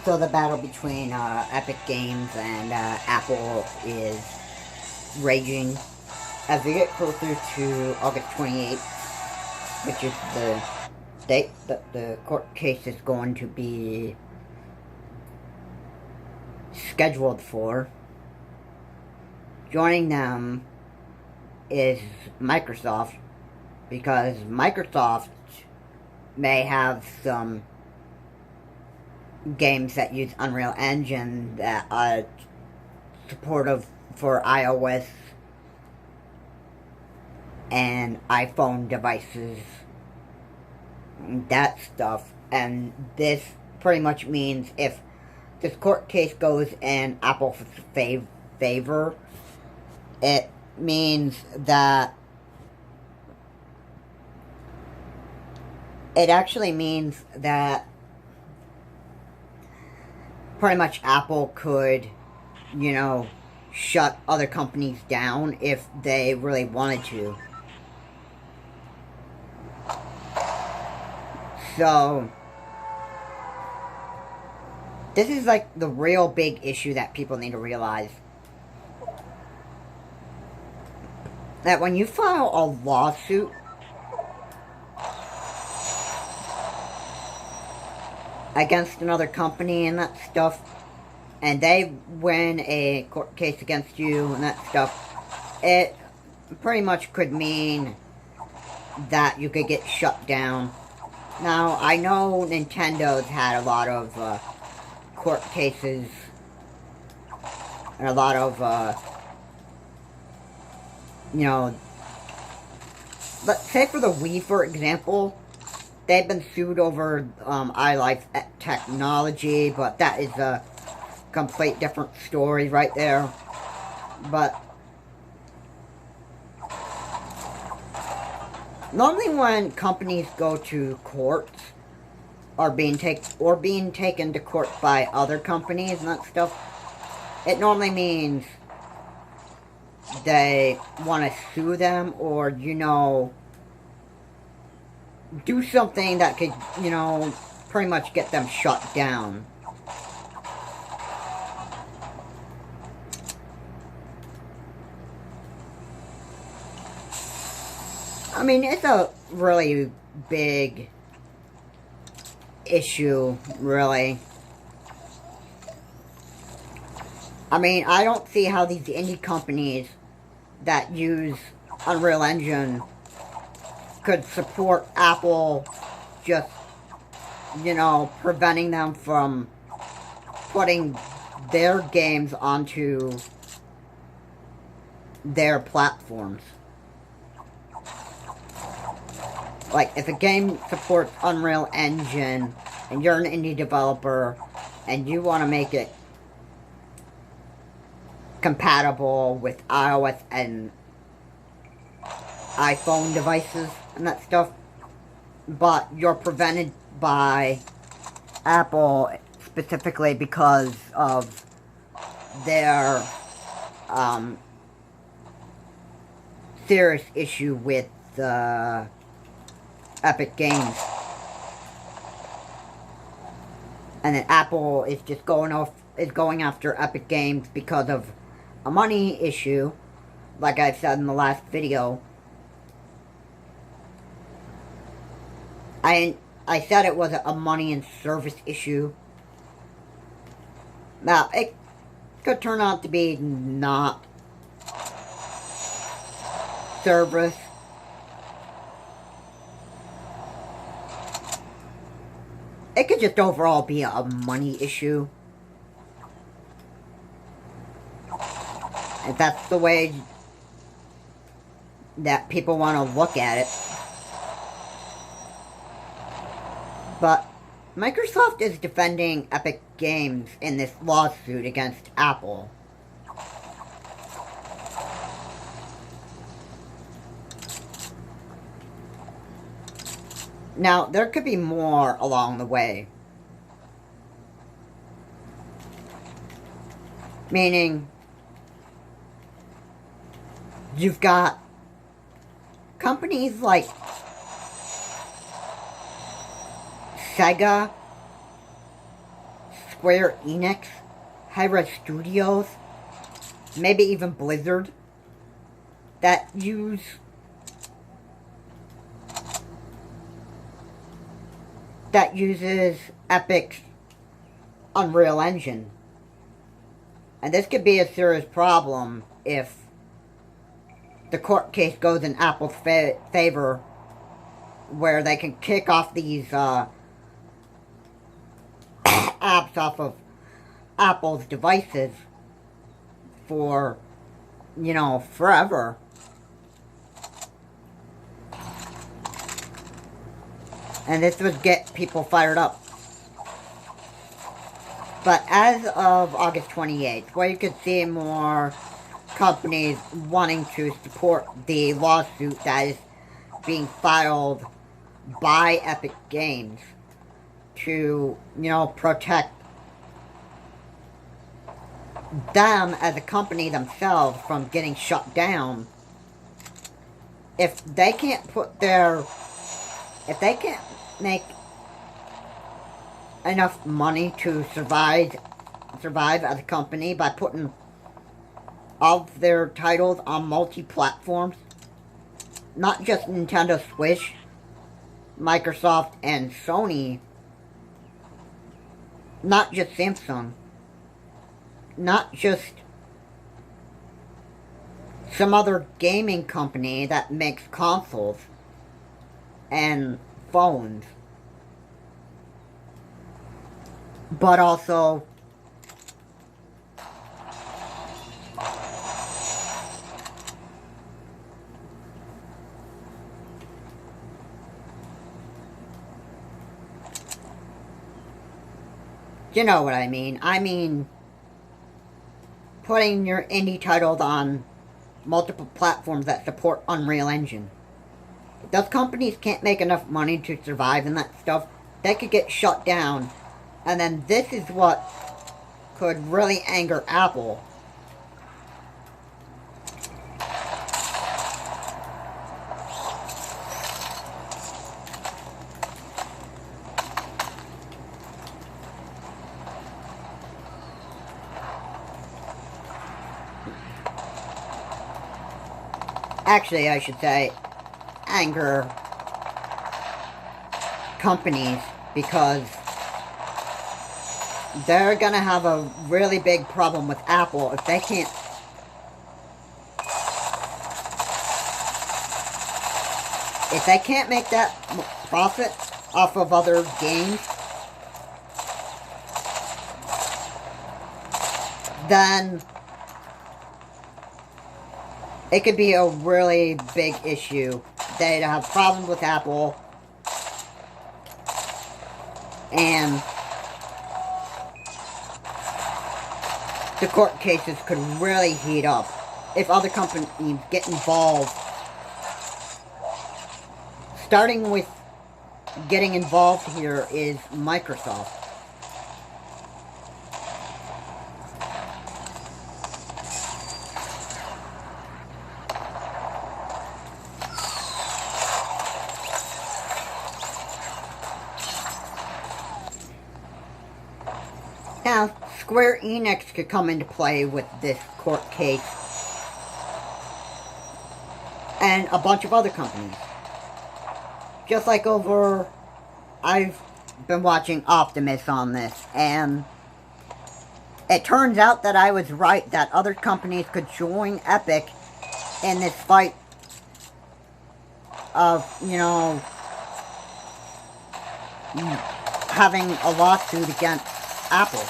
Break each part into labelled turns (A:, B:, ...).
A: So the battle between Epic Games and Apple is raging as we get closer to August 28th, which is the date that the court case is going to be scheduled for. Joining them is Microsoft, because Microsoft may have some games that use Unreal Engine that are supportive for iOS and iPhone devices, that stuff. And this pretty much means if this court case goes in Apple's favor, it means that it actually means that pretty much Apple could, shut other companies down if they really wanted to. So, this is like the real big issue that people need to realize. That when you file a lawsuit against another company and that stuff, and they win a court case against you and that stuff, it pretty much could mean that you could get shut down. Now, I know Nintendo's had a lot of court cases and a lot of, let's say for the Wii, for example, they've been sued over iLife technology, but that is a complete different story right there. But normally when companies go to court or being taken to court by other companies and that stuff, it normally means they want to sue them or, do something that could, pretty much get them shut down. I mean, it's a really big issue, really. I mean, I don't see how these indie companies that use Unreal Engine could support Apple just, preventing them from putting their games onto their platforms. Like, if a game supports Unreal Engine, and you're an indie developer, and you want to make it compatible with iOS and iPhone devices and that stuff, but you're prevented by Apple specifically because of their serious issue with Epic Games, and then Apple is just going after Epic Games because of a money issue, like I said in the last video. I said it was a money and service issue. Now, it could turn out to be not service. It could just overall be a money issue. If that's the way that people want to look at it. But Microsoft is defending Epic Games in this lawsuit against Apple. Now, there could be more along the way. Meaning, you've got companies like Sega, Square Enix, Hi-Rez Studios, maybe even Blizzard, that uses Epic's Unreal Engine. And this could be a serious problem if the court case goes in Apple's favor, where they can kick off these apps off of Apple's devices for, forever. And this would get people fired up. But as of August 28th, where you could see more companies wanting to support the lawsuit that is being filed by Epic Games to, protect them as a company themselves from getting shut down. If they can't make enough money to survive as a company by putting all of their titles on multi-platforms, not just Nintendo Switch, Microsoft, and Sony, not just Samsung, not just some other gaming company that makes consoles and phones, but also you know what I mean. I mean, putting your indie titles on multiple platforms that support Unreal Engine. If those companies can't make enough money to survive and that stuff, they could get shut down. And then this is what could really anger Apple. Actually, I should say, anger companies, because they're gonna have a really big problem with Apple if they can't make that profit off of other games, then it could be a really big issue. They'd have problems with Apple, and the court cases could really heat up if other companies get involved. Starting with getting involved here is Microsoft. Now, Square Enix could come into play with this court case, and a bunch of other companies. Just like I've been watching Optimus on this, and it turns out that I was right, that other companies could join Epic in this fight of, having a lawsuit against Apple.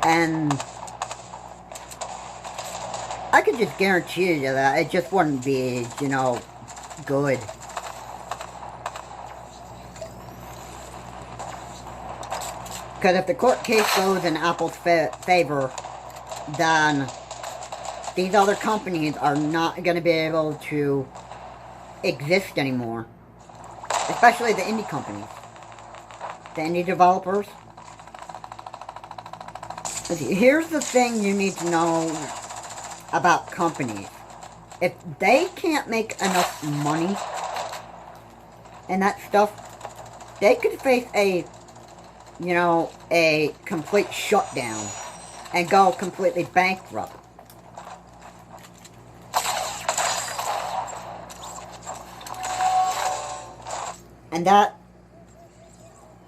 A: And I could just guarantee you that it just wouldn't be, good. Because if the court case goes in Apple's favor, then these other companies are not going to be able to exist anymore. Especially the indie companies. the indie developers. Here's the thing you need to know about companies. If they can't make enough money and that stuff, they could face a complete shutdown and go completely bankrupt. And that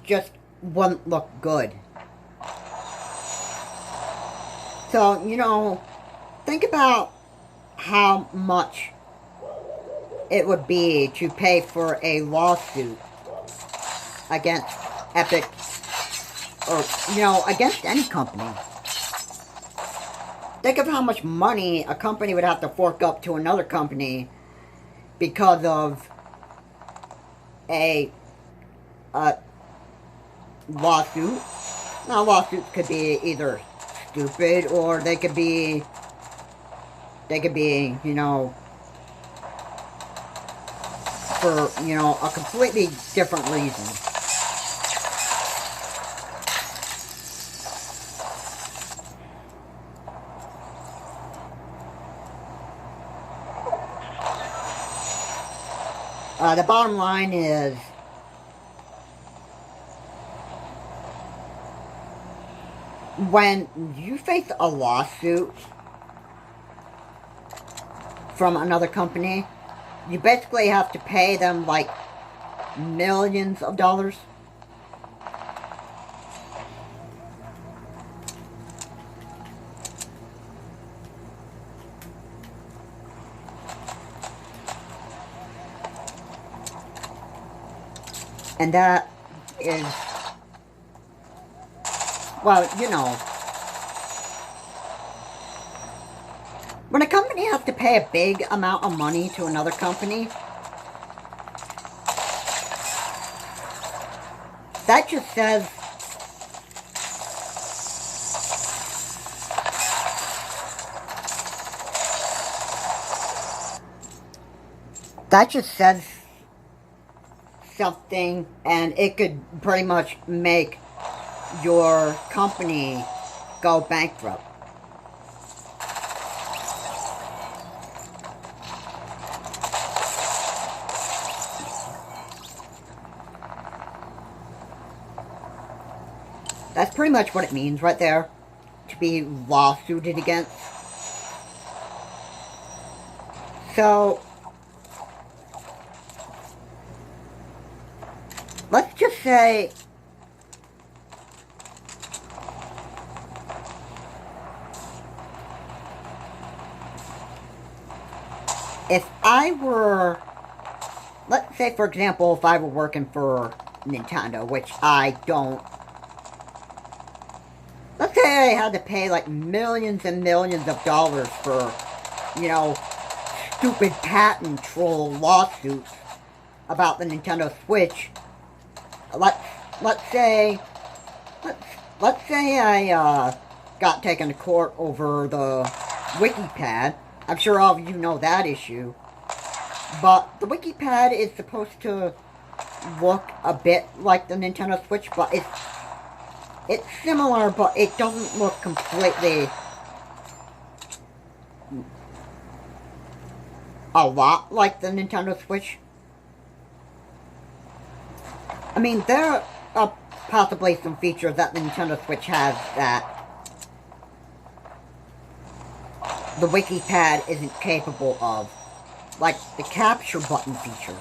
A: just wouldn't look good. So, think about how much it would be to pay for a lawsuit against Epic, or, against any company. Think of how much money a company would have to fork up to another company because of a lawsuit. Now, lawsuits could be either stupid or they could be, for, a completely different reason. The bottom line is, when you face a lawsuit from another company, you basically have to pay them like millions of dollars. And that is, well, when a company has to pay a big amount of money to another company, that just says something, and it could pretty much make your company go bankrupt. That's pretty much what it means right there, to be lawsuited against. So, let's just say if I were, let's say for example, if I were working for Nintendo, which I don't, let's say I had to pay like millions and millions of dollars for, stupid patent troll lawsuits about the Nintendo Switch. Let's say I got taken to court over the WikiPad. I'm sure all of you know that issue. But the WikiPad is supposed to look a bit like the Nintendo Switch, but it's similar, but it doesn't look completely a lot like the Nintendo Switch. I mean, there are possibly some features that the Nintendo Switch has that the WikiPad isn't capable of. Like the capture button feature.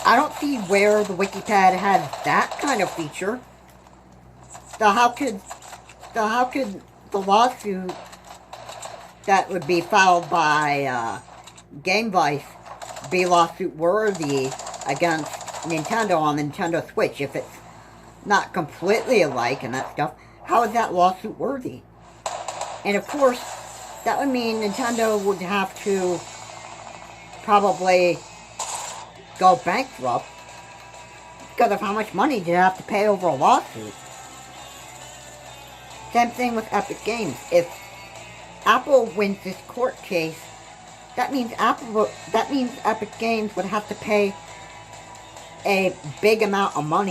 A: I don't see where the WikiPad has that kind of feature. So how could the lawsuit that would be filed by GameVice be lawsuit worthy against Nintendo on the Nintendo Switch if it's not completely alike and that stuff? How is that lawsuit worthy? And of course, that would mean Nintendo would have to probably go bankrupt because of how much money they have to pay over a lawsuit. Same thing with Epic Games. If Apple wins this court case, that means Epic Games would have to pay a big amount of money